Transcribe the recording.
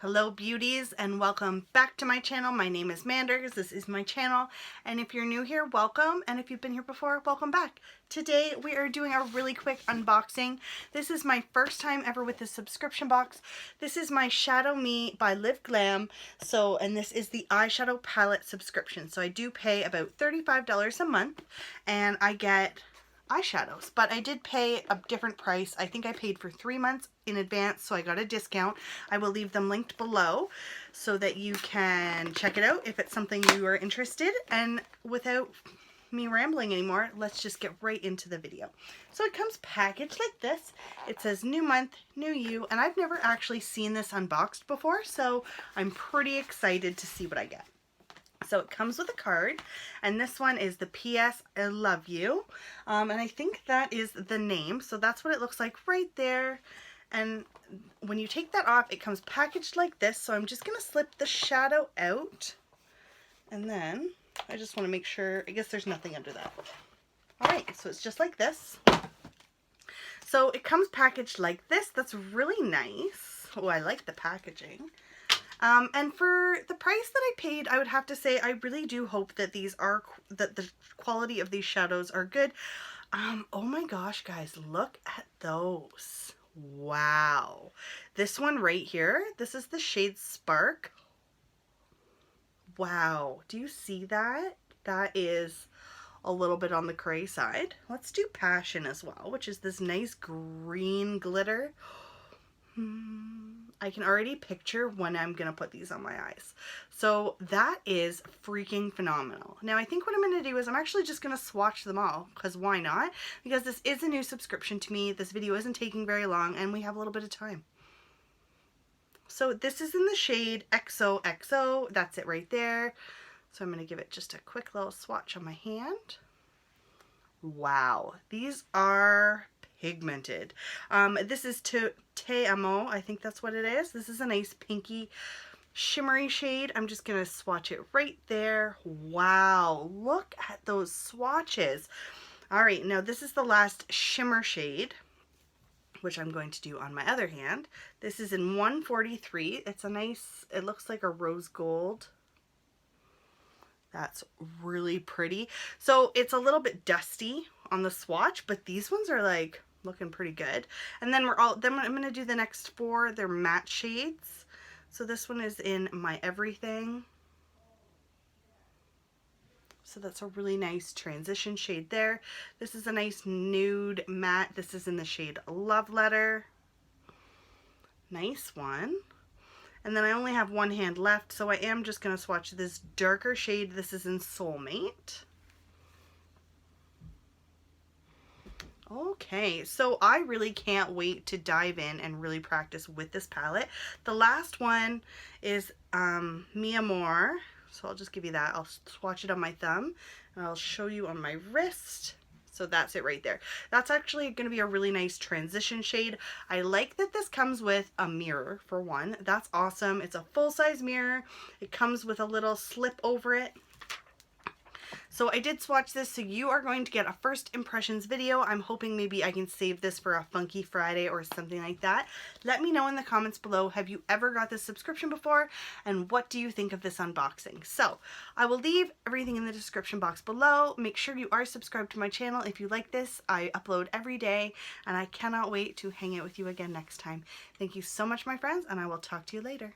Hello beauties and welcome back to my channel. My name is Manders. This is my channel, and if you're new here, welcome, and if you've been here before, welcome back. Today we are doing a really quick unboxing. This is my first time ever with this subscription box. This is my Shadow Me by Glam. And this is the eyeshadow palette subscription. So I do pay about $35 a month and I get eyeshadows, but I did pay a different price. I think I paid for 3 months in advance, so I got a discount. I will leave them linked below so that you can check it out if it's something you are interested. And without me rambling anymore, let's just get right into the video. So it comes packaged like this. It says new month, new you, and I've never actually seen this unboxed before, so I'm pretty excited to see what I get. So it comes with a card, and this one is the PS I love you, and I think that is the name. So that's what it looks like right there. And when you take that off, it comes packaged like this. So I'm just going to slip the shadow out, and then I just want to make sure, I guess there's nothing under that. Alright, so it's just like this. So it comes packaged like this. That's really nice. Oh, I like the packaging. And for the price that I paid, I would have to say I really do hope that that the quality of these shadows are good. Oh my gosh, guys, look at those. Wow. This one right here, this is the shade Spark. Wow. Do you see that? That is a little bit on the gray side. Let's do Passion as well, which is this nice green glitter. I can already picture when I'm going to put these on my eyes. So that is freaking phenomenal. Now I think what I'm going to do is I'm actually just going to swatch them all, because why not? Because this is a new subscription to me. This video isn't taking very long and we have a little bit of time. So this is in the shade XOXO. That's it right there. So I'm going to give it just a quick little swatch on my hand. Wow, these are pigmented. This is Te Amo, I think that's what it is. This is a nice pinky shimmery shade. I'm just gonna swatch it right there. Wow, look at those swatches. All right, now this is the last shimmer shade, which I'm going to do on my other hand. This is in 143. It's a nice, it looks like a rose gold. That's really pretty. So it's a little bit dusty on the swatch, but these ones are like looking pretty good. And then I'm going to do the next four. They're matte shades. So this one is in My Everything. So that's a really nice transition shade there. This is a nice nude matte. This is in the shade Love Letter. Nice one. And then I only have one hand left, so I am just going to swatch this darker shade. This is in Soulmate. Okay, so I really can't wait to dive in and really practice with this palette. The last one is Mi Amor. So I'll just give you that. I'll swatch it on my thumb, and I'll show you on my wrist. So that's it right there. That's actually going to be a really nice transition shade. I like that this comes with a mirror, for one. That's awesome. It's a full-size mirror. It comes with a little slip over it. So I did swatch this, so you are going to get a first impressions video. I'm hoping maybe I can save this for a Funky Friday or something like that. Let me know in the comments below, have you ever got this subscription before, and what do you think of this unboxing? So I will leave everything in the description box below. Make sure you are subscribed to my channel if you like this. I upload every day, and I cannot wait to hang out with you again next time. Thank you so much, my friends, and I will talk to you later.